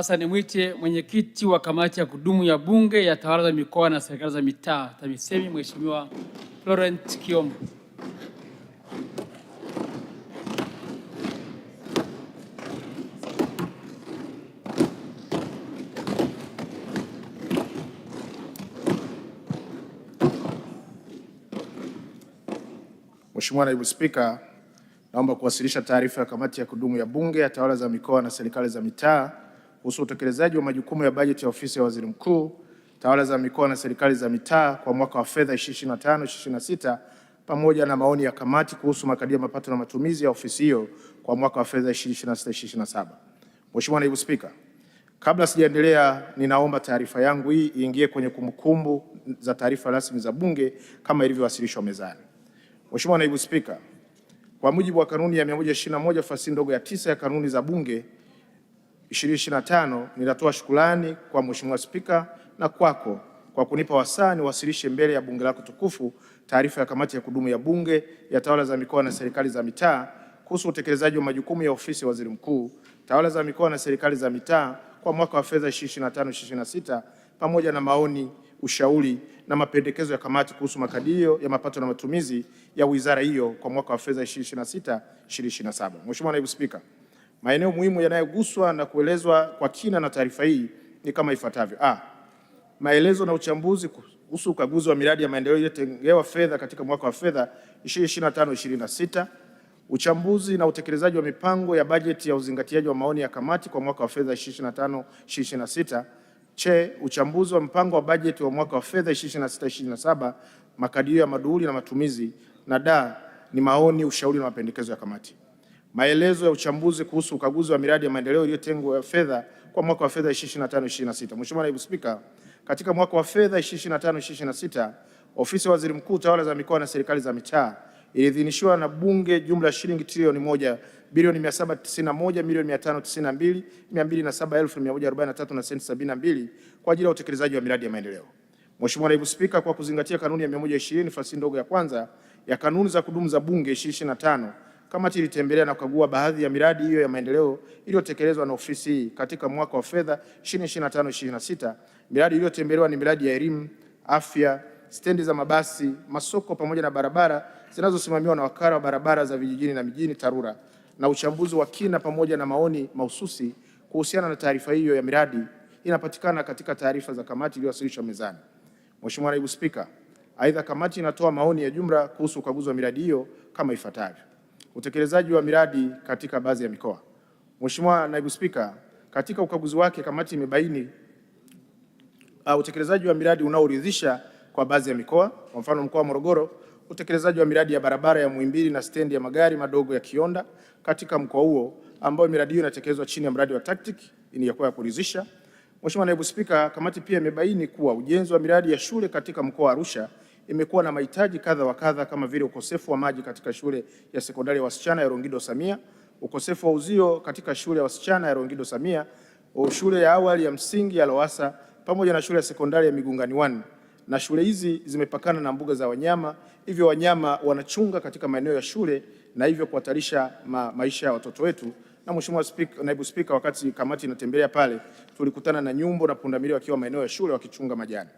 Sasa nimwite mwenyekiti wa kamati ya kudumu ya Bunge ya Tawala za Mikoa na Serikali za Mitaa TAMISEMI, Mheshimiwa Florent Kiombo. Mheshimiwa Naibu Spika, naomba kuwasilisha taarifa ya kamati ya kudumu ya Bunge ya Tawala za Mikoa na Serikali za Mitaa kuhusu utekelezaji wa majukumu ya bajeti ya Ofisi ya Waziri Mkuu, Tawala za Mikoa na Serikali za Mitaa kwa mwaka wa fedha 2025/26 pamoja na maoni ya kamati kuhusu makadirio ya mapato na matumizi ya ofisi hiyo kwa mwaka wa fedha 2026/27. Mheshimiwa Naibu Spika, kabla sijaendelea, ninaomba taarifa yangu hii iingie kwenye kumbukumbu za taarifa rasmi za Bunge kama ilivyowasilishwa mezani. Mheshimiwa Naibu Spika, kwa mujibu wa kanuni ya 121 fasili ndogo ya 9 ya kanuni za Bunge 2025, ninatoa shukrani kwa Mheshimiwa Spika na kwako kwa kunipa wasaa niwasilishe mbele ya Bunge lako tukufu taarifa ya kamati ya kudumu ya Bunge ya Tawala za Mikoa na Serikali za Mitaa kuhusu utekelezaji wa majukumu ya Ofisi ya Waziri Mkuu, Tawala za Mikoa na Serikali za Mitaa kwa mwaka wa fedha 2025/26 pamoja na maoni, ushauri na mapendekezo ya kamati kuhusu makadirio ya mapato na matumizi ya wizara hiyo kwa mwaka wa fedha 2026/27. Mheshimiwa Naibu Spika, maeneo muhimu yanayoguswa na kuelezwa kwa kina na taarifa hii ni kama ifuatavyo: maelezo na uchambuzi kuhusu ukaguzi wa miradi ya maendeleo iliyotengewa fedha katika mwaka wa fedha 2025/26, uchambuzi na utekelezaji wa mipango ya bajeti ya uzingatiaji wa maoni ya kamati kwa mwaka wa fedha 2025/26. Uchambuzi wa mpango wa bajeti wa mwaka wa fedha 2026/27, makadirio ya maduhuli na matumizi, na ni maoni, ushauri na mapendekezo ya kamati. Maelezo ya uchambuzi kuhusu ukaguzi wa miradi ya maendeleo iliyotengwa fedha kwa mwaka wa fedha 2025/26. Mheshimiwa Naibu Spika, katika mwaka wa fedha 2025/26, Ofisi ya Waziri Mkuu, Tawala za Mikoa na Serikali za Mitaa iliidhinishiwa na Bunge jumla ya shilingi trilioni 1 bilioni 791 milioni 592 207,143 na senti 72 kwa ajili ya utekelezaji wa miradi ya maendeleo. Mheshimiwa Naibu Spika, kwa kuzingatia kanuni ya 120 fasili ndogo ya kwanza ya kanuni za kudumu za Bunge 2025, kamati ilitembelea na kukagua baadhi ya miradi hiyo ya maendeleo iliyotekelezwa na ofisi hii katika mwaka wa fedha 2025/26. Miradi iliyotembelewa ni miradi ya elimu, afya, stendi za mabasi, masoko pamoja na barabara zinazosimamiwa na Wakala wa Barabara za Vijijini na Mijini TARURA, na uchambuzi wa kina pamoja na maoni mahususi kuhusiana na taarifa hiyo ya miradi inapatikana katika taarifa za kamati iliyowasilishwa mezani. Mheshimiwa Naibu Spika, aidha kamati inatoa maoni ya jumla kuhusu ukaguzi wa miradi hiyo kama ifuatavyo: utekelezaji wa miradi katika baadhi ya mikoa. Mheshimiwa Naibu Spika, katika ukaguzi wake kamati imebaini utekelezaji wa miradi unaoridhisha kwa baadhi ya mikoa. Kwa mfano, mkoa wa Morogoro, utekelezaji wa miradi ya barabara ya Muhimbili na stendi ya magari madogo ya Kionda katika mkoa huo, ambayo miradi hiyo inatekelezwa chini ya mradi wa TACTIC, ni ya kuridhisha. Mheshimiwa Naibu Spika, kamati pia imebaini kuwa ujenzi wa miradi ya shule katika mkoa wa Arusha imekuwa na mahitaji kadha wa kadha, kama vile ukosefu wa maji katika shule ya sekondari ya wasichana ya Rongido Samia, ukosefu wa uzio katika shule ya wasichana ya Rongido Samia, shule ya awali ya msingi ya Lowassa pamoja na shule ya sekondari ya Migungani 1, na shule hizi zimepakana na mbuga za wanyama, hivyo wanyama wanachunga katika maeneo ya shule na hivyo kuhatarisha maisha ya watoto wetu. Na Mheshimiwa Naibu Spika, wakati kamati inatembelea pale, tulikutana na nyumbu na pundamilia wakiwa maeneo ya shule wakichunga majani.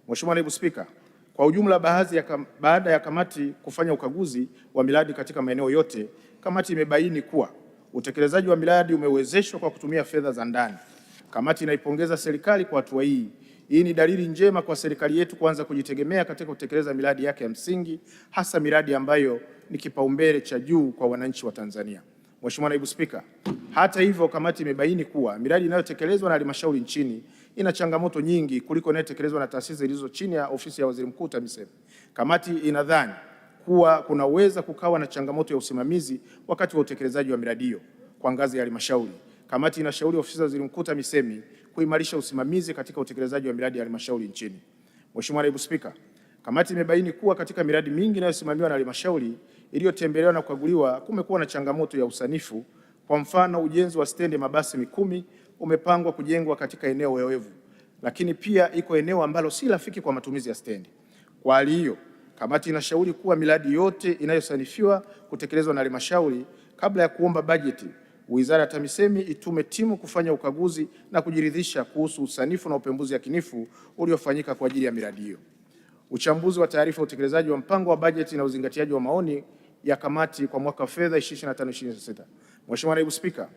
Mheshimiwa Naibu Spika, kwa ujumla, baada ya kamati kufanya ukaguzi wa miradi katika maeneo yote, kamati imebaini kuwa utekelezaji wa miradi umewezeshwa kwa kutumia fedha za ndani. Kamati inaipongeza serikali kwa hatua hii. Hii ni dalili njema kwa serikali yetu kuanza kujitegemea katika kutekeleza miradi yake ya msingi, hasa miradi ambayo ni kipaumbele cha juu kwa wananchi wa Tanzania. Mheshimiwa Naibu Spika, hata hivyo, kamati imebaini kuwa miradi inayotekelezwa na halmashauri nchini ina changamoto nyingi kuliko inayotekelezwa na taasisi zilizo chini ya Ofisi ya Waziri Mkuu TAMISEMI. Kamati inadhani kuwa kunaweza kukawa na changamoto ya usimamizi wakati wa utekelezaji wa miradi hiyo kwa ngazi ya halmashauri. Kamati inashauri Ofisi ya Waziri Mkuu TAMISEMI kuimarisha usimamizi katika utekelezaji wa miradi ya halmashauri nchini. Mheshimiwa Naibu Spika, kamati imebaini kuwa katika miradi mingi inayosimamiwa na halmashauri iliyotembelewa na kukaguliwa kumekuwa na changamoto ya usanifu. Kwa mfano, ujenzi wa stendi ya mabasi Mikumi umepangwa kujengwa katika eneo wewevu, lakini pia iko eneo ambalo si rafiki kwa matumizi ya stendi. Kwa hali hiyo, kamati inashauri kuwa miradi yote inayosanifiwa kutekelezwa na halmashauri, kabla ya kuomba bajeti, Wizara ya TAMISEMI itume timu kufanya ukaguzi na kujiridhisha kuhusu usanifu na upembuzi yakinifu uliofanyika kwa ajili ya miradi hiyo. Uchambuzi wa taarifa ya utekelezaji wa mpango wa bajeti na uzingatiaji wa maoni ya kamati kwa mwaka wa fedha 2025/26. Mheshimiwa Naibu Spika,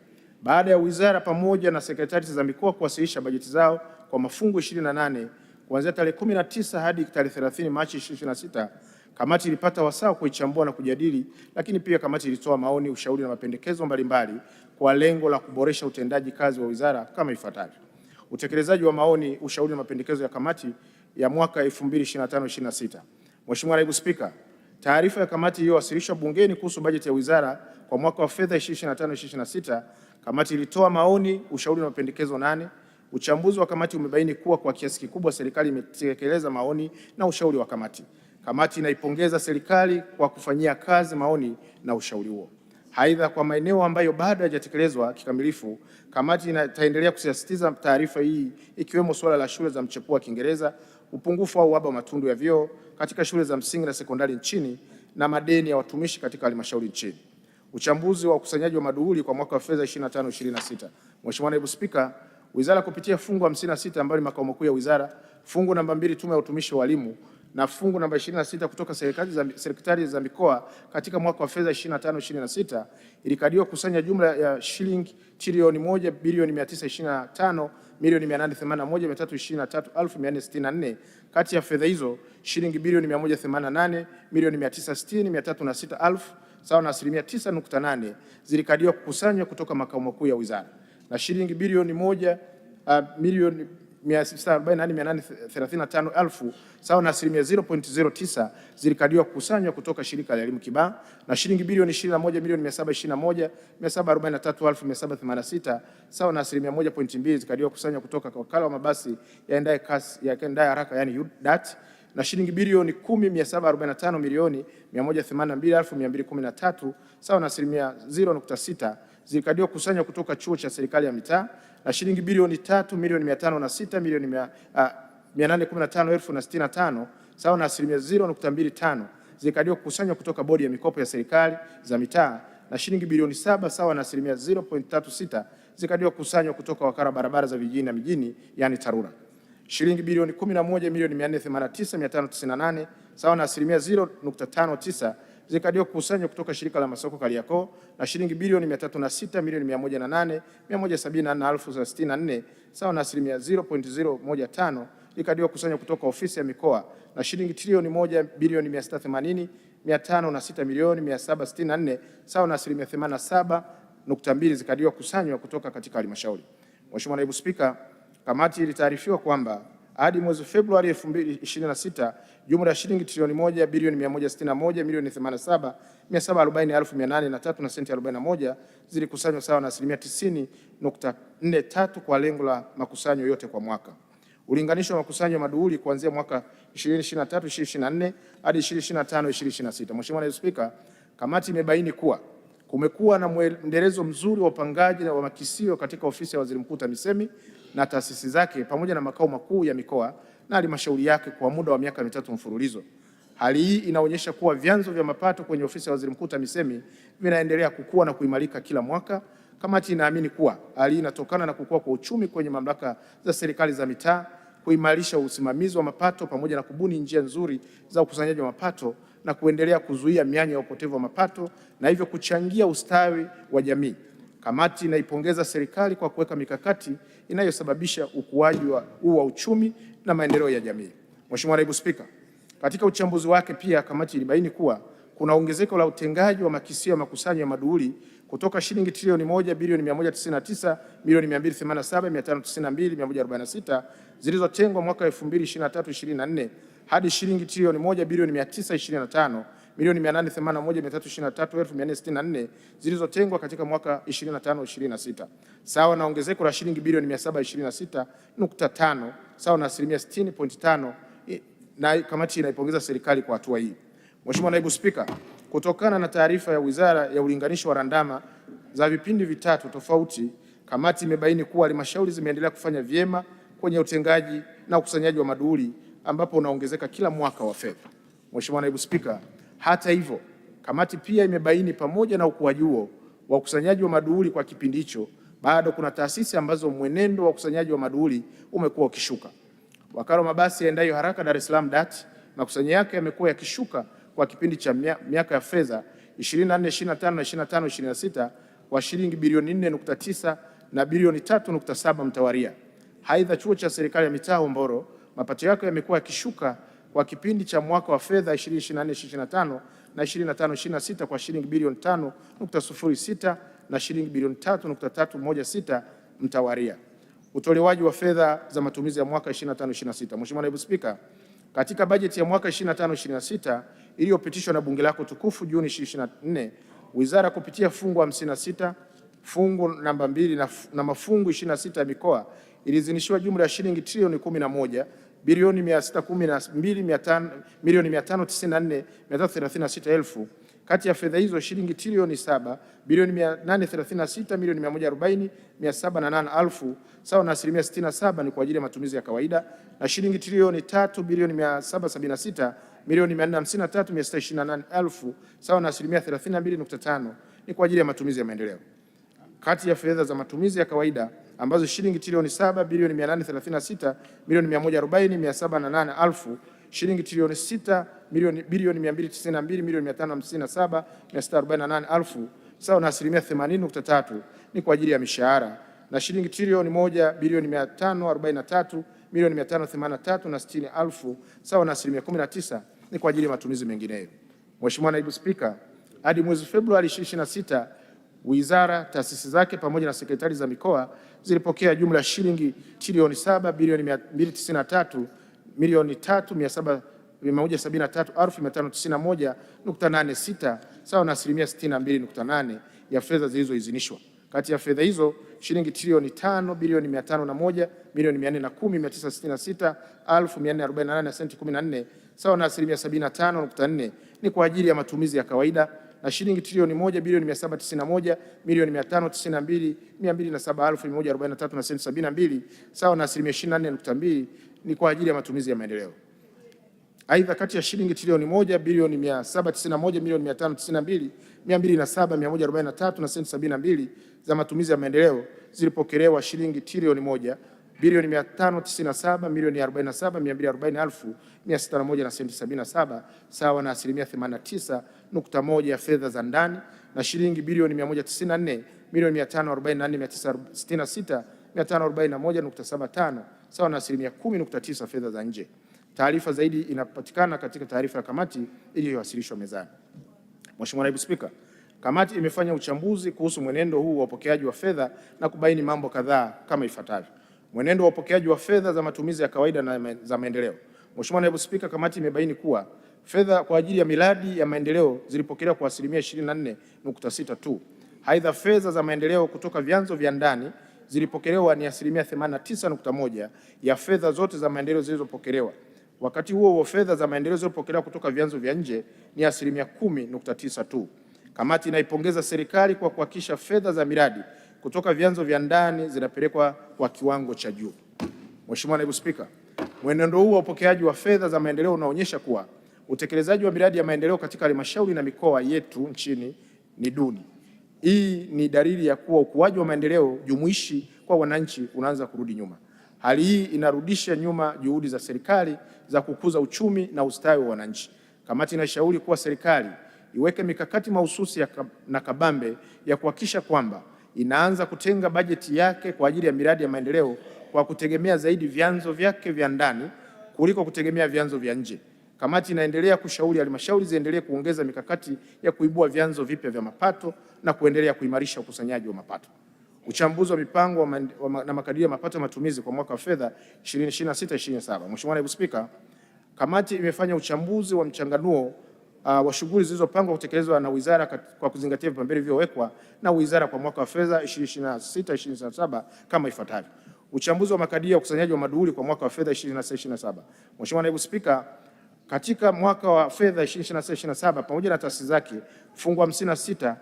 baada ya wizara pamoja na sekretarieti za mikoa kuwasilisha bajeti zao kwa mafungu 28 kuanzia tarehe 19 hadi tarehe 30 Machi 2026, kamati ilipata wasaa kuichambua na kujadili, lakini pia kamati ilitoa maoni, ushauri na mapendekezo mbalimbali kwa lengo la kuboresha utendaji kazi wa wizara kama ifuatavyo. Utekelezaji wa maoni, ushauri na mapendekezo ya kamati ya mwaka 2025/26. Mheshimiwa Naibu Spika, taarifa ya kamati iliyowasilishwa bungeni kuhusu bajeti ya wizara kwa mwaka wa fedha 2025/26, kamati ilitoa maoni, ushauri na mapendekezo 8. Uchambuzi wa kamati umebaini kuwa kwa kiasi kikubwa serikali imetekeleza maoni na ushauri wa kamati. Kamati inaipongeza serikali kwa kufanyia kazi maoni na ushauri huo. Aidha, kwa maeneo ambayo bado hayajatekelezwa kikamilifu, kamati itaendelea kusisitiza taarifa hii, ikiwemo suala la shule za mchepuo wa Kiingereza, upungufu au uhaba wa matundu ya vyoo katika shule za msingi na sekondari nchini, na madeni ya watumishi katika halmashauri nchini. Uchambuzi wa ukusanyaji wa maduhuli kwa mwaka wa fedha 25/26. Mheshimiwa Naibu Spika, wizara kupitia fungu 56 ambalo ni makao makuu ya wizara, fungu namba 2 tume ya utumishi wa walimu na fungu namba 26 kutoka serikali za mikoa katika mwaka wa fedha 25/26 ilikadiriwa kusanya jumla ya shilingi trilioni 1 bilioni 925 milioni 881,323,464. Kati ya fedha hizo shilingi bilioni 188 milioni 960,306,000 sawa na 9.8% zilikadiriwa kukusanywa kutoka makao makuu ya wizara, na shilingi bilioni 1 milioni 648,835,000 sawa na 0.09% zilikadiriwa kukusanywa kutoka shirika la elimu Kibaha, na shilingi bilioni 21 milioni 721,743,786 sawa na 1.2% zilikadiriwa kukusanywa kutoka kwa wakala wa mabasi yaendaye haraka yani UDART, na shilingi bilioni 10,745,182,213 sawa na 0.6% zilikadiriwa kukusanywa kutoka chuo cha serikali ya mitaa, na shilingi bilioni 3,506,815,065 sawa na 0.25% zilikadiriwa kukusanywa kutoka bodi ya mikopo ya serikali za mitaa, na shilingi bilioni 7 sawa na 0.36% zilikadiriwa kukusanywa kutoka wakala barabara za vijijini na mijini yani TARURA. Shilingi bilioni 11 milioni 489,598 sawa na 0.59% zilikadiriwa kukusanywa kutoka shirika la masoko Kariakoo, na shilingi bilioni 306 milioni 108,174,064 sawa na 0.015% zilikadiriwa kukusanywa kutoka ofisi ya mikoa, na shilingi trilioni 1 bilioni 680,506 milioni 764 sawa na 87.2% zikadiriwa kukusanywa kutoka katika halmashauri. Mheshimiwa Naibu Spika, kamati ilitaarifiwa kwamba hadi mwezi Februari 2026 jumla ya shilingi trilioni 1 bilioni 161 milioni 87,740,803 na senti 41 zilikusanywa sawa na 90.43% kwa lengo la makusanyo yote kwa mwaka. Ulinganisho wa makusanyo ya maduhuli kuanzia mwaka 2023/2024 hadi 2025/2026. Mheshimiwa Naibu Spika, kamati imebaini kuwa kumekuwa na mwendelezo mzuri wa upangaji wa makisio katika ofisi ya Waziri Mkuu TAMISEMI na taasisi zake pamoja na makao makuu ya mikoa na halmashauri yake kwa muda wa miaka 3 mfululizo. Hali hii inaonyesha kuwa vyanzo vya mapato kwenye ofisi ya Waziri Mkuu TAMISEMI vinaendelea kukua na kuimarika kila mwaka. Kamati inaamini kuwa hali hii inatokana na kukua kwa uchumi kwenye mamlaka za serikali za mitaa, kuimarisha usimamizi wa mapato pamoja na kubuni njia nzuri za ukusanyaji wa mapato na kuendelea kuzuia mianya ya upotevu wa mapato na hivyo kuchangia ustawi wa jamii. Kamati inaipongeza serikali kwa kuweka mikakati inayosababisha ukuaji wa uchumi na maendeleo ya jamii. Mheshimiwa Naibu Spika, katika uchambuzi wake pia kamati ilibaini kuwa kuna ongezeko la utengaji wa makisio ya makusanyo ya maduhuli kutoka shilingi trilioni 1 bilioni 199 milioni 287,592,146 zilizotengwa mwaka 2023/24 hadi shilingi trilioni 1 bilioni 925 milioni 881,323,464 zilizotengwa katika mwaka 25/26 sawa na ongezeko la shilingi bilioni 726.5 sawa na 60.5%, na kamati inaipongeza serikali kwa hatua hii. Mheshimiwa Naibu Spika, kutokana na taarifa ya Wizara ya Ulinganisho wa Randama za vipindi vitatu tofauti, kamati imebaini kuwa halmashauri zimeendelea kufanya vyema kwenye utengaji na ukusanyaji wa maduhuli ambapo unaongezeka kila mwaka wa fedha. Mheshimiwa Naibu Spika, hata hivyo, kamati pia imebaini pamoja na ukuaji huo wa ukusanyaji wa maduhuli kwa kipindi hicho, bado kuna taasisi ambazo mwenendo wa ukusanyaji wa maduhuli umekuwa ukishuka. Wakala wa mabasi yaendayo haraka Dar es Salaam DART, makusanyo yake yamekuwa yakishuka kwa kipindi cha miaka ya fedha 24/25 na 25/26 kwa shilingi bilioni 4.9 na bilioni 3.7 mtawalia. Aidha, chuo cha serikali ya mitaa Hombolo, mapato yake yamekuwa yakishuka kwa kipindi cha mwaka wa fedha 2024/25 na 25/26 kwa shilingi bilioni 5.06 na shilingi bilioni 3.316 mtawalia. Utolewaji wa fedha za matumizi ya mwaka 25/26. Mheshimiwa Naibu Spika, katika bajeti ya mwaka 25/26 iliyopitishwa na Bunge lako tukufu Juni 2024, Wizara kupitia fungu 56 fungu namba 2 na mafungu 26 ya mikoa ilizinishiwa jumla ya shilingi trilioni 11 bilioni 612 milioni 594,336 elfu. Kati ya fedha hizo shilingi trilioni 7 bilioni 836 milioni 140,708 elfu sawa na 67% ni kwa ajili ya matumizi ya kawaida, na shilingi trilioni 3 bilioni 776 milioni 453,628 elfu sawa na 32.5% ni kwa ajili ya matumizi ya maendeleo. Kati ya fedha za matumizi ya kawaida ambazo shilingi trilioni 7 bilioni 836 milioni 140,708 elfu, shilingi trilioni 6 bilioni 292 milioni 557,648 elfu sawa na 80.3% ni kwa ajili ya mishahara, na shilingi trilioni 1 bilioni 543 milioni 583,660 elfu sawa na 19% ni kwa ajili ya matumizi mengineyo. Mheshimiwa Naibu Spika, hadi mwezi Februari 2026 wizara, taasisi zake pamoja na sekretari za mikoa zilipokea jumla ya shilingi trilioni 7 bilioni 293 milioni 3,173,591.86 sawa na 62.8% ya fedha zilizoidhinishwa. Kati ya fedha hizo shilingi trilioni 5 bilioni 501 milioni 410,966,448 na senti 14 sawa na 75.4% ni kwa ajili ya matumizi ya kawaida, na shilingi trilioni 1 bilioni 791 milioni 592,207,143 na senti 72 sawa na 24.2% ni kwa ajili ya matumizi ya maendeleo. Aidha, kati ya shilingi trilioni 1 bilioni 791 milioni 592,207,143 na senti 72 za matumizi ya maendeleo zilipokelewa shilingi trilioni 1 bilioni 597 milioni 47,240 elfu 601 na senti 77 sawa na 89.1% ya fedha za ndani, na shilingi bilioni 194 milioni 544,966,541.75 sawa na 10.9% fedha za nje. Taarifa zaidi inapatikana katika taarifa ya kamati iliyowasilishwa mezani. Mheshimiwa Naibu Spika, kamati imefanya uchambuzi kuhusu mwenendo huu wa upokeaji wa fedha na kubaini mambo kadhaa kama ifuatavyo. Mwenendo wa upokeaji wa fedha za matumizi ya kawaida na za maendeleo. Mheshimiwa Naibu Spika, kamati imebaini kuwa fedha kwa ajili ya miradi ya maendeleo zilipokelewa kwa asilimia 24.6 tu. Aidha, fedha za maendeleo kutoka vyanzo vya ndani zilipokelewa ni asilimia 89.1 ya fedha zote za maendeleo zilizopokelewa. Wakati huo fedha za maendeleo zilizopokelewa kutoka vyanzo vya nje ni asilimia 10.9 tu. Kamati inaipongeza serikali kwa kuhakikisha fedha za miradi kutoka vyanzo vya ndani zinapelekwa kwa kiwango cha juu. Mheshimiwa Naibu Spika, mwenendo huu wa upokeaji wa fedha za maendeleo unaonyesha kuwa utekelezaji wa miradi ya maendeleo katika halmashauri na mikoa yetu nchini ni duni. Hii ni dalili ya kuwa ukuaji wa maendeleo jumuishi kwa wananchi unaanza kurudi nyuma. Hali hii inarudisha nyuma juhudi za serikali za kukuza uchumi na ustawi wa wananchi. Kamati inashauri kuwa serikali iweke mikakati mahususi na kabambe ya kuhakikisha kwamba inaanza kutenga bajeti yake kwa ajili ya miradi ya maendeleo kwa kutegemea zaidi vyanzo vyake vya ndani kuliko kutegemea vyanzo vya nje. Kamati inaendelea kushauri halmashauri ziendelee kuongeza mikakati ya kuibua vyanzo vipya vya mapato na kuendelea kuimarisha ukusanyaji wa mapato. Uchambuzi wa mipango na makadirio ya mapato matumizi kwa mwaka wa fedha 2026/27. Mheshimiwa Naibu Spika, kamati imefanya uchambuzi wa mchanganuo wa shughuli zilizopangwa kutekelezwa na wizara kwa kuzingatia vipaumbele vilivyowekwa na wizara kwa mwaka wa fedha 2026/27 kama ifuatavyo. Uchambuzi wa makadirio ya ukusanyaji wa maduhuli kwa mwaka wa fedha 2026/27. Mheshimiwa Naibu Spika, katika mwaka wa fedha 2026/27 pamoja na taasisi zake, fungu 56,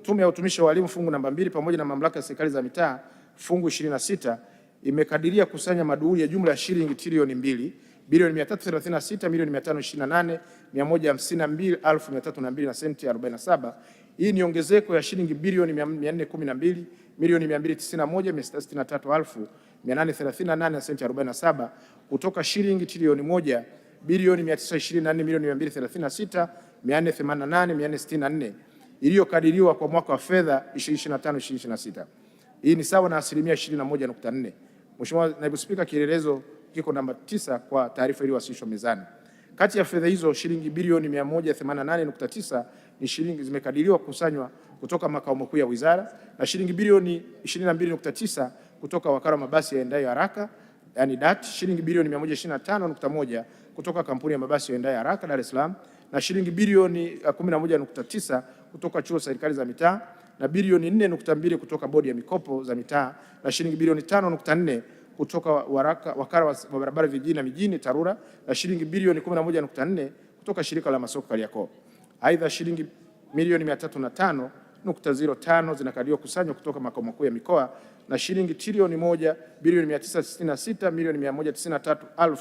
Tume ya Utumishi wa Walimu fungu namba 2 pamoja na mamlaka ya serikali za mitaa fungu 26 imekadiria kusanya maduhuli ya jumla ya shilingi trilioni 2 bilioni 336 milioni 528,152,302 na senti 47 Hii ni ongezeko ya shilingi bilioni 412 milioni 291,663,838 na senti 47 kutoka shilingi trilioni 1 bilioni 924 milioni 236,488,464 iliyokadiriwa kwa mwaka wa fedha 2025/2026. Hii ni sawa na asilimia 21.4. Mheshimiwa Naibu Spika, kielelezo kiko namba 9 kwa taarifa iliyowasilishwa mezani. Kati ya fedha hizo shilingi bilioni 188.9 ni shilingi zimekadiriwa kukusanywa kutoka makao makuu ya wizara na shilingi bilioni 22.9 kutoka wakala wa mabasi yaendayo haraka yani DART, shilingi bilioni 125.1 kutoka kampuni ya mabasi yaendayo haraka Dar es Salaam na shilingi bilioni 11.9 kutoka chuo serikali za mitaa na bilioni 4.2 kutoka bodi ya mikopo za mitaa na shilingi bilioni 5.4 kutoka wakala wa barabara vijijini na mijini TARURA na shilingi bilioni 11.4 kutoka shirika la masoko Kariakoo. Aidha, shilingi milioni 305.05 zinakadiriwa kusanywa kutoka makao makuu ya mikoa na shilingi trilioni 1 bilioni 966 milioni 193,000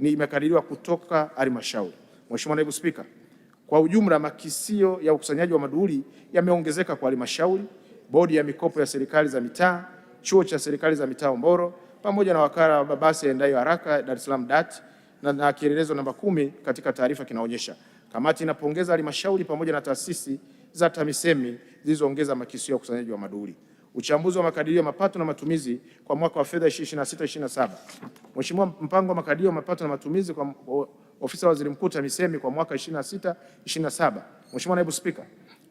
ni imekadiriwa kutoka halmashauri. Mheshimiwa Naibu Spika, kwa ujumla makisio ya ukusanyaji wa maduhuli yameongezeka kwa halmashauri, bodi ya mikopo ya serikali za mitaa, chuo cha serikali za mitaa Hombolo pamoja na wakala wa mabasi yaendayo haraka Dar es Salaam DART na kielelezo namba 10 katika taarifa kinaonyesha kamati inapongeza halmashauri pamoja na taasisi za TAMISEMI zilizoongeza makisio ya ukusanyaji wa maduhuli. Uchambuzi wa makadirio ya mapato na matumizi kwa mwaka wa fedha 2026/2027. Mheshimiwa, mpango wa makadirio ya mapato na matumizi kwa ofisi ya Waziri Mkuu TAMISEMI kwa mwaka 26/27. Mheshimiwa Naibu Spika,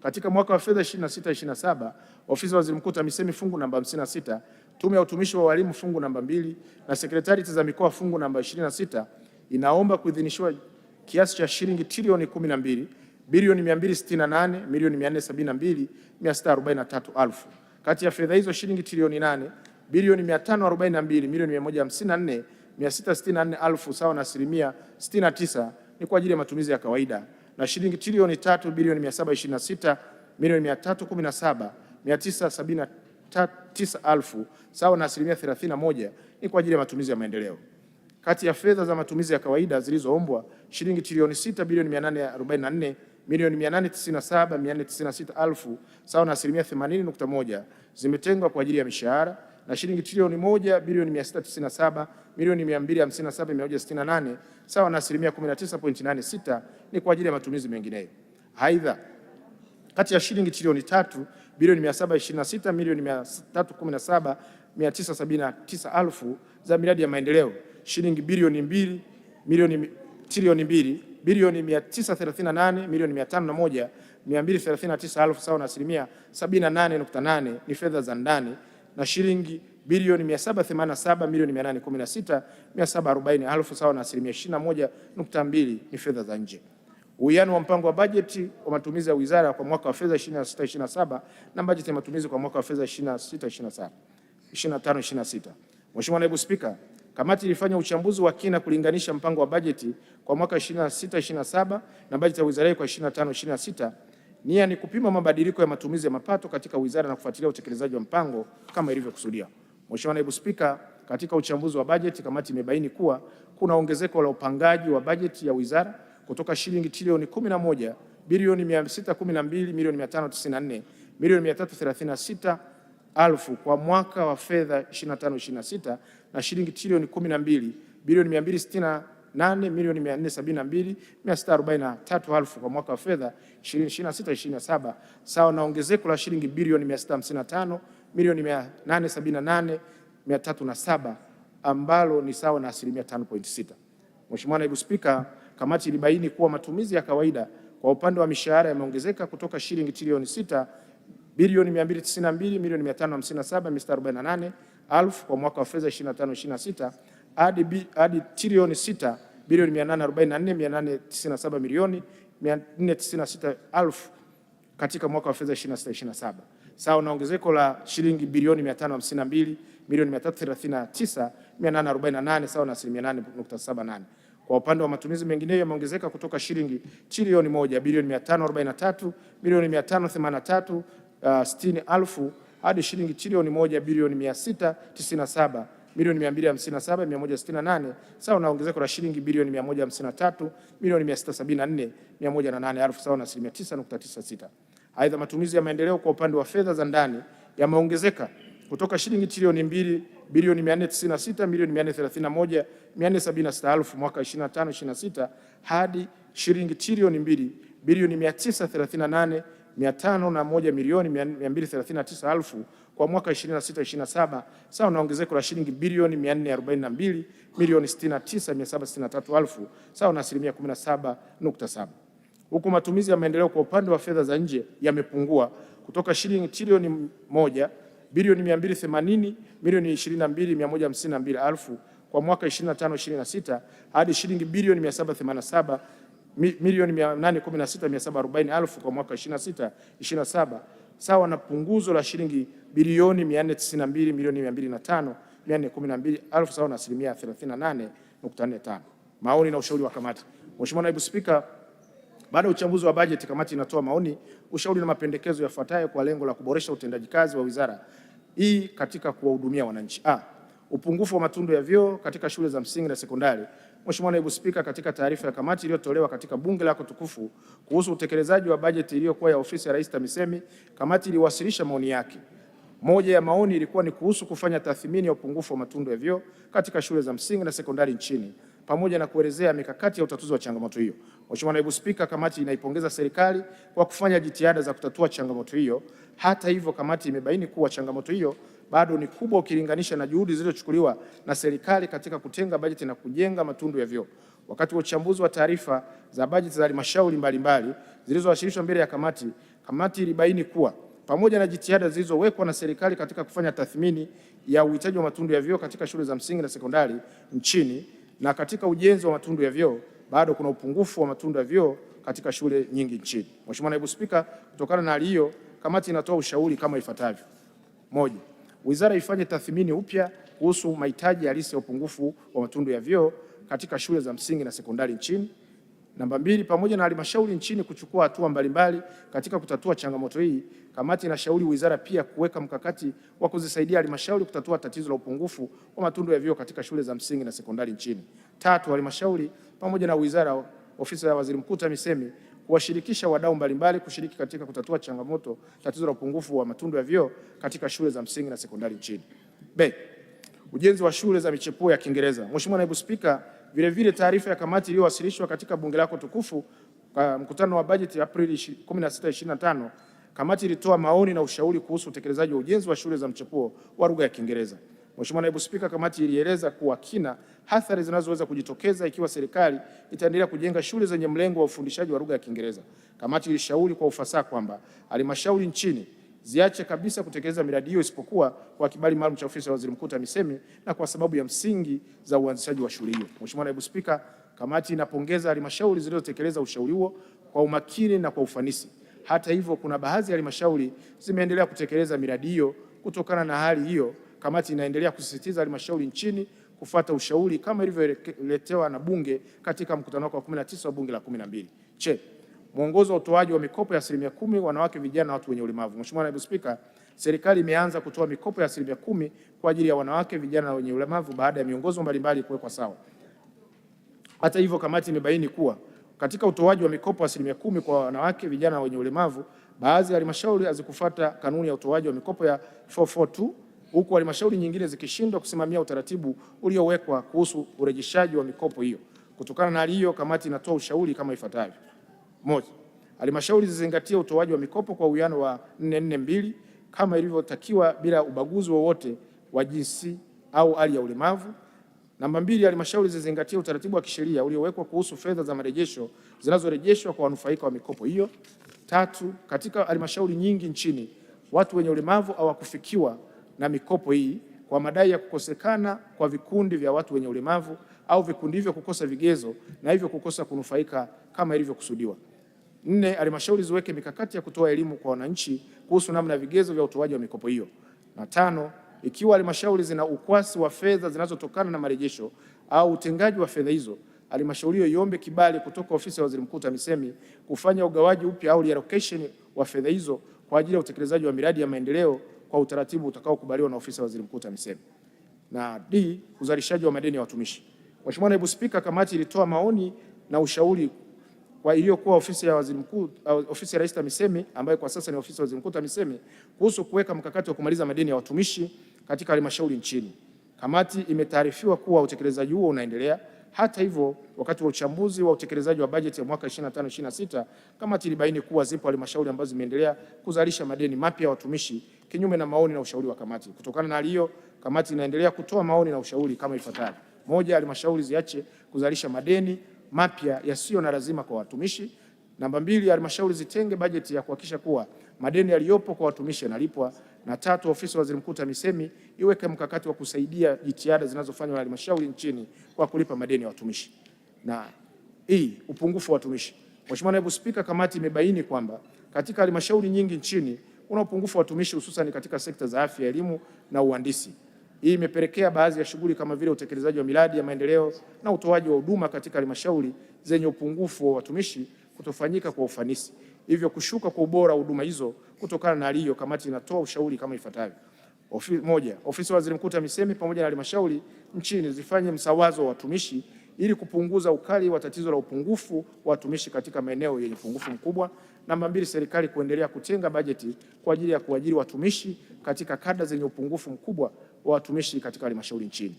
katika mwaka wa fedha 26/27 ofisi ya Waziri Mkuu TAMISEMI fungu namba 56, tume ya utumishi wa walimu fungu namba 2 na sekretarieti za mikoa fungu namba 26 inaomba kuidhinishwa kiasi cha shilingi trilioni 12 bilioni 268 milioni 472,643,000. Kati ya fedha hizo shilingi trilioni 8 bilioni 542 milioni 154,664,000 sawa na asilimia 69 ni kwa ajili ya matumizi ya kawaida na shilingi trilioni 3 bilioni 726 milioni 317,979,000 sawa na asilimia 31 ni kwa ajili ya matumizi ya maendeleo. Kati ya fedha za matumizi ya kawaida zilizoombwa shilingi trilioni 6 bilioni 844 milioni 897,496,000 sawa na asilimia 80.1 zimetengwa kwa ajili ya mishahara na shilingi trilioni 1 bilioni 697 milioni 257,168 sawa na asilimia 19.86 ni kwa ajili ya matumizi mengineyo. Aidha, kati ya shilingi trilioni 3 bilioni 726 milioni 317,979,000 za miradi ya maendeleo, shilingi bilioni 2 milioni trilioni 2 bilioni 938 milioni 501,239,000 sawa na asilimia 78.8 ni fedha za ndani na shilingi bilioni 787 milioni 816,740,000 sawa na asilimia 21.2 ni fedha za nje. Uwiano wa mpango wa bajeti wa matumizi ya wizara kwa mwaka wa fedha 26/27 na bajeti ya matumizi kwa mwaka wa fedha 25/26. Mheshimiwa Naibu Spika, kamati ilifanya uchambuzi wa kina kulinganisha mpango wa bajeti kwa mwaka 26/27 na bajeti ya wizara kwa 25/26. Nia ni kupima mabadiliko ya matumizi ya mapato katika wizara na kufuatilia utekelezaji wa mpango kama ilivyokusudia. Mheshimiwa Naibu Spika, katika uchambuzi wa bajeti kamati imebaini kuwa kuna ongezeko la upangaji wa bajeti ya wizara kutoka shilingi trilioni 11 bilioni 612 milioni 594 milioni 336,000 kwa mwaka wa fedha 25/26 na shilingi trilioni 12 bilioni 268 milioni 472,643,000 kwa mwaka wa fedha 2026/27 sawa na ongezeko la shilingi bilioni 655 milioni 878,307 ambalo ni sawa na asilimia 5.6. Mheshimiwa Naibu Spika, kamati ilibaini kuwa matumizi ya kawaida kwa upande wa mishahara yameongezeka kutoka shilingi trilioni 6 bilioni 292 milioni 557,648,000 kwa mwaka wa fedha 25/26 hadi trilioni 6 bilioni 844,897 milioni 496,000 katika mwaka wa fedha 26/27 sawa na ongezeko la shilingi bilioni 552 milioni 339,848 sawa na asilimia 8.78. Kwa upande wa matumizi mengineyo yameongezeka kutoka shilingi trilioni 1 bilioni 543 milioni 583,060,000 hadi shilingi trilioni 1 bilioni 697 milioni 257,168 sawa na ongezeko la shilingi bilioni 153 milioni 674,108,000 sawa na asilimia 9.96. Aidha, matumizi ya maendeleo kwa upande wa fedha za ndani yameongezeka kutoka shilingi trilioni 2 bilioni 496 milioni 431 476 elfu mwaka 25/26 hadi shilingi trilioni 2 bilioni 938 501 milioni 239 elfu kwa mwaka 26/27, sawa na ongezeko la shilingi bilioni 442 milioni 69 763 elfu, sawa na asilimia 17.7. Huku matumizi ya maendeleo kwa upande wa fedha za nje yamepungua kutoka shilingi trilioni 1 bilioni 280 milioni 22 152 elfu kwa mwaka 25/26 hadi shilingi bilioni 787 milioni 816 740 elfu kwa mwaka 26/27, sawa na punguzo la shilingi bilioni 492 milioni 205 412 elfu, sawa na asilimia 38.45. Maoni na ushauri wa kamati. Mheshimiwa Naibu Spika, baada ya uchambuzi wa bajeti, kamati inatoa maoni, ushauri na mapendekezo yafuatayo kwa lengo la kuboresha utendaji kazi wa wizara hii katika kuwahudumia wananchi. Upungufu wa matundu ya vyoo katika shule za msingi na sekondari. Mheshimiwa Naibu Spika, katika taarifa ya kamati iliyotolewa katika bunge lako tukufu kuhusu utekelezaji wa bajeti iliyokuwa ya ofisi ya Rais TAMISEMI, kamati iliwasilisha maoni yake. Moja ya maoni ilikuwa ni kuhusu kufanya tathmini ya upungufu wa matundu ya vyoo katika shule za msingi na sekondari nchini pamoja na kuelezea mikakati ya utatuzi wa changamoto hiyo. Mheshimiwa Naibu Spika, kamati inaipongeza serikali kwa kufanya jitihada za kutatua changamoto hiyo. Hata hivyo, kamati imebaini kuwa changamoto hiyo bado ni kubwa ukilinganisha na juhudi zilizochukuliwa na serikali katika kutenga bajeti na kujenga matundu ya vyoo. Wakati wa uchambuzi wa taarifa za bajeti za halmashauri mbalimbali zilizowasilishwa mbele ya kamati, kamati ilibaini kuwa pamoja na jitihada zilizowekwa na serikali katika kufanya tathmini ya uhitaji wa matundu ya vyoo katika shule za msingi na sekondari nchini na katika ujenzi wa matundu ya vyoo, bado kuna upungufu wa matundu ya vyoo katika shule nyingi nchini. Mheshimiwa Naibu Spika, kutokana na hali hiyo, kamati inatoa ushauri kama ifuatavyo. Moja, wizara ifanye tathmini upya kuhusu mahitaji halisi ya upungufu wa matundu ya vyoo katika shule za msingi na sekondari nchini. Namba mbili, pamoja na halmashauri nchini kuchukua hatua mbalimbali katika kutatua changamoto hii, kamati inashauri wizara pia kuweka mkakati wa kuzisaidia halmashauri kutatua tatizo la upungufu wa matundu ya vyoo katika shule za msingi na sekondari nchini. Tatu, halmashauri pamoja na wizara, ofisi ya Waziri Mkuu TAMISEMI kuwashirikisha wadau mbalimbali kushiriki katika kutatua tatizo la upungufu wa matundu ya vyoo katika shule za msingi na sekondari nchini. B, ujenzi wa shule za michepuo ya Kiingereza. Mheshimiwa Naibu Spika, vilevile taarifa ya kamati iliyowasilishwa katika bunge lako tukufu kwa mkutano wa bajeti Aprili 16, 2025, kamati ilitoa maoni na ushauri kuhusu utekelezaji wa ujenzi wa shule za mchepuo wa lugha ya Kiingereza. Mheshimiwa Naibu Spika, kamati ilieleza kwa kina athari zinazoweza kujitokeza ikiwa serikali itaendelea kujenga shule zenye mlengo wa ufundishaji wa lugha ya Kiingereza. Kamati ilishauri kwa ufasaha kwamba halmashauri nchini ziache kabisa kutekeleza miradi hiyo isipokuwa kwa kibali maalum cha ofisi ya Waziri Mkuu TAMISEMI na kwa sababu ya msingi za uanzishaji wa shule hiyo. Mheshimiwa Naibu Spika, kamati inapongeza halmashauri zilizotekeleza ushauri huo kwa umakini na kwa ufanisi. Hata hivyo, kuna baadhi ya halmashauri zimeendelea kutekeleza miradi hiyo. Kutokana na hali hiyo, kamati inaendelea kusisitiza halmashauri nchini kufuata ushauri kama ilivyoletewa na Bunge katika mkutano wake wa 19 wa Bunge la 12. Mwongozo wa utoaji wa mikopo ya 10% wanawake, vijana na watu wenye ulemavu. Mheshimiwa Naibu Spika, serikali imeanza kutoa mikopo ya 10% kwa ajili ya wanawake, vijana na wenye ulemavu baada ya miongozo mbalimbali kuwekwa sawa. Hata hivyo, kamati imebaini kuwa katika utoaji wa mikopo ya 10% kwa wanawake, vijana na wenye ulemavu, baadhi ya halmashauri hazikufuata kanuni ya utoaji wa mikopo ya 442, huku halmashauri nyingine zikishindwa kusimamia utaratibu uliowekwa kuhusu urejeshaji wa mikopo hiyo. Kutokana na hali hiyo, kamati inatoa ushauri kama ifuatavyo. Moja, halmashauri zizingatie utoaji wa mikopo kwa uwiano wa 4-4-2 kama ilivyotakiwa bila ubaguzi wowote wa jinsi au hali ya ulemavu. Namba mbili, halmashauri zizingatie utaratibu wa kisheria uliowekwa kuhusu fedha za marejesho zinazorejeshwa kwa wanufaika wa mikopo hiyo. Tatu, katika halmashauri nyingi nchini watu wenye ulemavu hawakufikiwa na mikopo hii kwa madai ya kukosekana kwa vikundi vya watu wenye ulemavu au vikundi hivyo kukosa vigezo na hivyo kukosa kunufaika kama ilivyokusudiwa. Nne, halmashauri ziweke mikakati ya kutoa elimu kwa wananchi kuhusu namna ya vigezo vya utoaji wa mikopo hiyo. Na tano, ikiwa halmashauri zina ukwasi wa fedha zinazotokana na marejesho au utengaji wa fedha hizo, halmashauri hiyo iombe kibali kutoka ofisi ya Waziri Mkuu TAMISEMI kufanya ugawaji upya au reallocation wa fedha hizo kwa ajili ya utekelezaji wa miradi ya maendeleo kwa utaratibu utakaokubaliwa na ofisi ya Waziri Mkuu TAMISEMI. Na D, uzalishaji wa madeni ya watumishi. Mheshimiwa Naibu Spika, kamati ilitoa maoni na ushauri kwa iliyokuwa ofisi ya Waziri Mkuu, ofisi ya Rais TAMISEMI ambayo kwa sasa ni ofisi ya Waziri Mkuu TAMISEMI, kuhusu kuweka mkakati wa kumaliza madeni ya watumishi katika halmashauri nchini. Kamati imetaarifiwa kuwa utekelezaji huo unaendelea. Hata hivyo, wakati wa uchambuzi wa utekelezaji wa bajeti ya mwaka 25/26, kamati ilibaini kuwa zipo halmashauri ambazo zimeendelea kuzalisha madeni mapya ya watumishi kinyume na maoni na ushauri wa kamati. Kutokana na hali hiyo, kamati inaendelea kutoa maoni na ushauri kama ifuatavyo: moja, halmashauri ziache kuzalisha madeni mapya yasiyo na lazima kwa watumishi. Namba mbili, halmashauri zitenge bajeti ya kuhakikisha kuwa madeni yaliyopo kwa watumishi yanalipwa. Na tatu, ofisi ya Waziri Mkuu TAMISEMI iweke mkakati wa kusaidia jitihada zinazofanywa na halmashauri nchini kwa kulipa madeni ya watumishi. Na upungufu wa watumishi. Mheshimiwa Naibu Spika, kamati imebaini kwamba katika halmashauri nyingi nchini kuna upungufu wa watumishi, hususan katika sekta za afya, elimu na uhandisi. Hii imepelekea baadhi ya shughuli kama vile utekelezaji wa miradi ya maendeleo na utoaji wa huduma katika halmashauri zenye upungufu wa watumishi kutofanyika kwa ufanisi, hivyo kushuka kwa ubora wa huduma hizo. Kutokana na hali hiyo, kamati inatoa ushauri kama ifuatavyo: moja, ofisi ya Waziri Mkuu TAMISEMI pamoja na halmashauri nchini zifanye msawazo wa watumishi ili kupunguza ukali wa tatizo la upungufu wa watumishi katika maeneo yenye upungufu mkubwa. Namba mbili, serikali kuendelea kutenga bajeti kwa ajili ya kuajiri watumishi katika kada zenye upungufu mkubwa wa watumishi katika halmashauri nchini.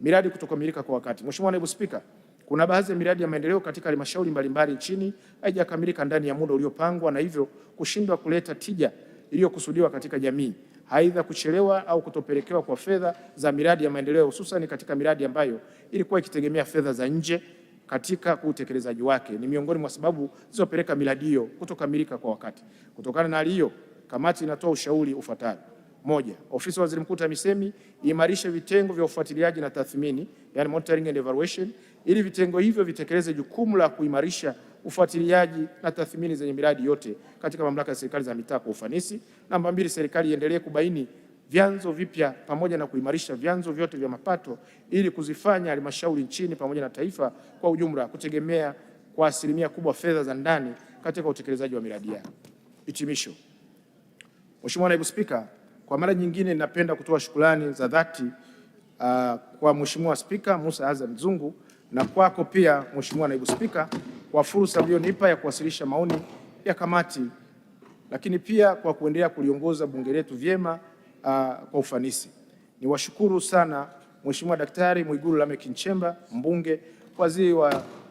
Miradi kutokamilika kwa wakati. Mheshimiwa Naibu Spika, kuna baadhi ya miradi ya maendeleo katika halmashauri mbalimbali nchini haijakamilika ndani ya muda uliopangwa na hivyo kushindwa kuleta tija iliyokusudiwa katika jamii. Aidha, kuchelewa au kutopelekewa kwa fedha za miradi ya maendeleo, hususan katika miradi ambayo ilikuwa ikitegemea fedha za nje katika utekelezaji wake, ni miongoni mwa sababu zilizopeleka miradi hiyo kutokamilika kwa wakati. Kutokana na hali hiyo, kamati inatoa ushauri ufuatao: moja, ofisi ya Waziri Mkuu TAMISEMI iimarishe vitengo vya ufuatiliaji na tathmini, yani monitoring and evaluation, ili vitengo hivyo vitekeleze jukumu la kuimarisha ufuatiliaji na tathmini zenye miradi yote katika mamlaka ya serikali za mitaa kwa ufanisi. Namba mbili, serikali iendelee kubaini vyanzo vipya pamoja na kuimarisha vyanzo vyote vya mapato ili kuzifanya halmashauri nchini pamoja na taifa kwa ujumla kutegemea kwa asilimia kubwa fedha za ndani katika utekelezaji wa miradi yao. Hitimisho. Mheshimiwa Naibu Spika, kwa mara nyingine ninapenda kutoa shukrani za dhati kwa Mheshimiwa Spika Musa Azan Zungu na kwako pia Mheshimiwa Naibu Spika kwa fursa mlionipa ya kuwasilisha maoni ya kamati, lakini pia kwa kuendelea kuliongoza bunge letu vyema kwa ufanisi. Niwashukuru sana Mheshimiwa Daktari Mwigulu Lameck Nchemba, mbunge,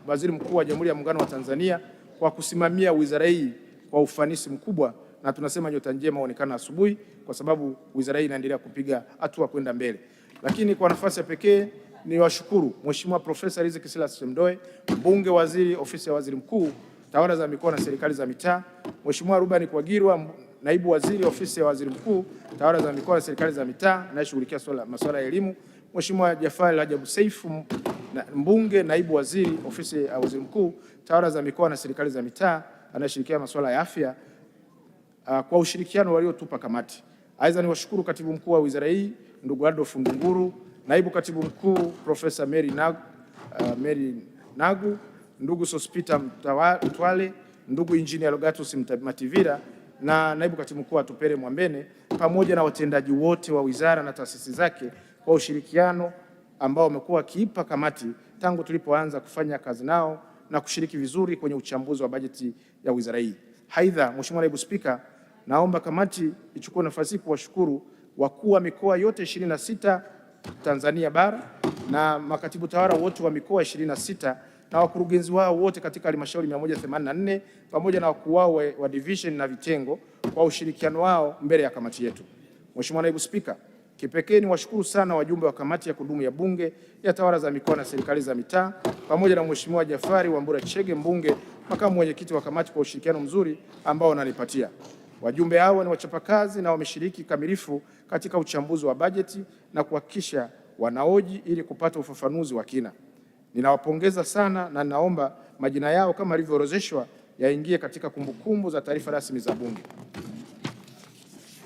Waziri Mkuu wa Jamhuri ya Muungano wa Tanzania, kwa kusimamia wizara hii kwa ufanisi mkubwa, na tunasema nyota njema huonekana asubuhi, kwa sababu wizara hii inaendelea kupiga hatua kwenda mbele. Lakini kwa nafasi ya pekee niwashukuru Mheshimiwa Profesa Riziki Silas Mdoe, mbunge, waziri, ofisi ya Waziri Mkuu, tawala za mikoa na serikali za mitaa; Mheshimiwa Ruben Kwagirwa, naibu waziri, ofisi ya Waziri Mkuu, tawala za mikoa na serikali za mitaa, anayeshughulikia masuala ya elimu; Mheshimiwa Jafari Rajabu Seif, mbunge, naibu waziri, ofisi ya Waziri Mkuu, tawala za mikoa na serikali za mitaa, anayeshughulikia masuala ya afya, kwa ushirikiano waliotupa kamati. Aidha, niwashukuru katibu mkuu wa wizara hii ndugu Adolf Ndunguru, naibu katibu mkuu Profesa Mary Nagu, ndugu Sospita Mtwale, ndugu Engineer Logatus Mativira na naibu katibu mkuu Atupele Mwambene, pamoja na watendaji wote wa wizara na taasisi zake kwa ushirikiano ambao wamekuwa wakiipa kamati tangu tulipoanza kufanya kazi nao na kushiriki vizuri kwenye uchambuzi wa bajeti ya wizara hii. Aidha, Mheshimiwa Naibu Spika, naomba kamati ichukue nafasi hii kuwashukuru wakuu wa mikoa yote 26 Tanzania bara na makatibu tawala wote wa mikoa 26 na wakurugenzi wao wote katika halmashauri 184 pamoja na wakuu wao wa division na vitengo kwa ushirikiano wao mbele ya kamati yetu. Mheshimiwa Naibu Spika, kipekee ni washukuru sana wajumbe wa kamati ya kudumu ya Bunge ya tawala za mikoa na serikali za mitaa pamoja na Mheshimiwa Jafari Wambura Chege, mbunge, makamu mwenyekiti wa kamati, kwa ushirikiano mzuri ambao wananipatia. Wajumbe hao ni wachapakazi na wameshiriki kamilifu katika uchambuzi wa bajeti na kuhakikisha wanaoji ili kupata ufafanuzi wa kina. Ninawapongeza sana na naomba majina yao kama yalivyoorodheshwa yaingie katika kumbukumbu za taarifa rasmi za Bunge.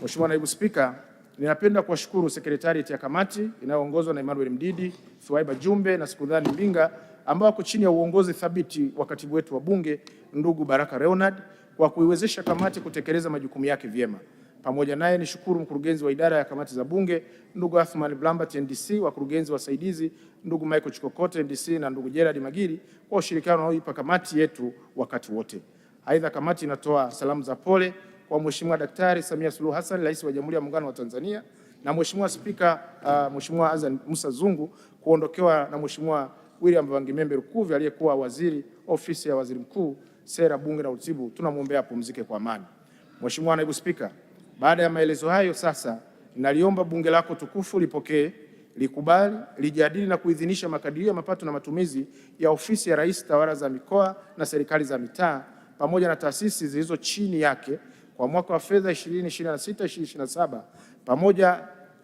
Mheshimiwa Naibu Spika, ninapenda kuwashukuru sekretarieti ya kamati inayoongozwa na Emmanuel Mdidi, Thuwaiba Jumbe na Sikudhani Mbinga ambao wako chini ya uongozi thabiti wa katibu wetu wa Bunge ndugu Baraka Leonard kwa kuiwezesha kamati kutekeleza majukumu yake vyema. Pamoja naye nishukuru mkurugenzi wa idara ya kamati za Bunge ndugu Athman Blambert NDC, wakurugenzi wasaidizi ndugu Michael Chikokote NDC na ndugu Gerard Magiri kwa ushirikiano wanaoipa kamati yetu wakati wote. Aidha, kamati inatoa salamu za pole kwa Mheshimiwa Daktari Samia Suluhu Hassan, Rais wa Jamhuri ya Muungano wa Tanzania, na Mheshimiwa Spika Mheshimiwa Azan Musa Zungu kuondokewa na Mheshimiwa William Vangimembe Lukuvi aliyekuwa waziri ofisi ya Waziri Mkuu, Sera, Bunge na Uratibu. Tunamwombea apumzike kwa amani. Mheshimiwa Naibu Spika, baada ya maelezo hayo, sasa naliomba bunge lako tukufu lipokee, likubali, lijadili na kuidhinisha makadirio ya mapato na matumizi ya Ofisi ya Rais, Tawala za Mikoa na Serikali za Mitaa pamoja na taasisi zilizo chini yake kwa mwaka wa fedha 2026/2027 pamoja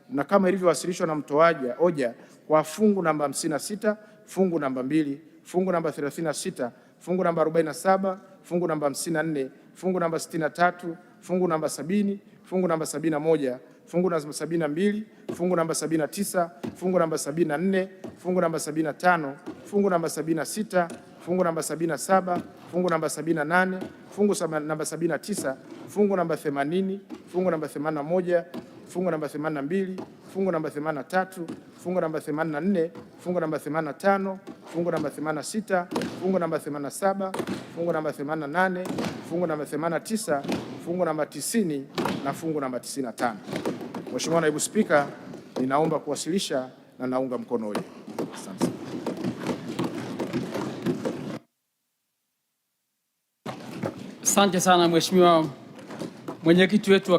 na kama ilivyowasilishwa na mtoaji hoja kwa fungu namba 56, fungu namba 2, fungu namba 36, fungu namba 47, fungu namba 54, fungu namba 63, fungu namba 70, fungu namba 71, fungu namba 72, fungu namba 79, fungu namba 74, fungu namba 75, fungu namba 76, fungu namba 77, fungu namba 78, fungu namba 79, fungu namba 80, fungu namba 81, fungu namba 82, fungu namba 83, fungu namba 84, fungu namba 85, fungu namba 86, fungu namba 87, fungu namba 88, fungu namba 89, fungu namba 90 na fungu namba 95. Mheshimiwa Naibu Spika, ninaomba kuwasilisha na naunga mkono hoja. Asante. Asante sana Mheshimiwa mwenyekiti wetu wa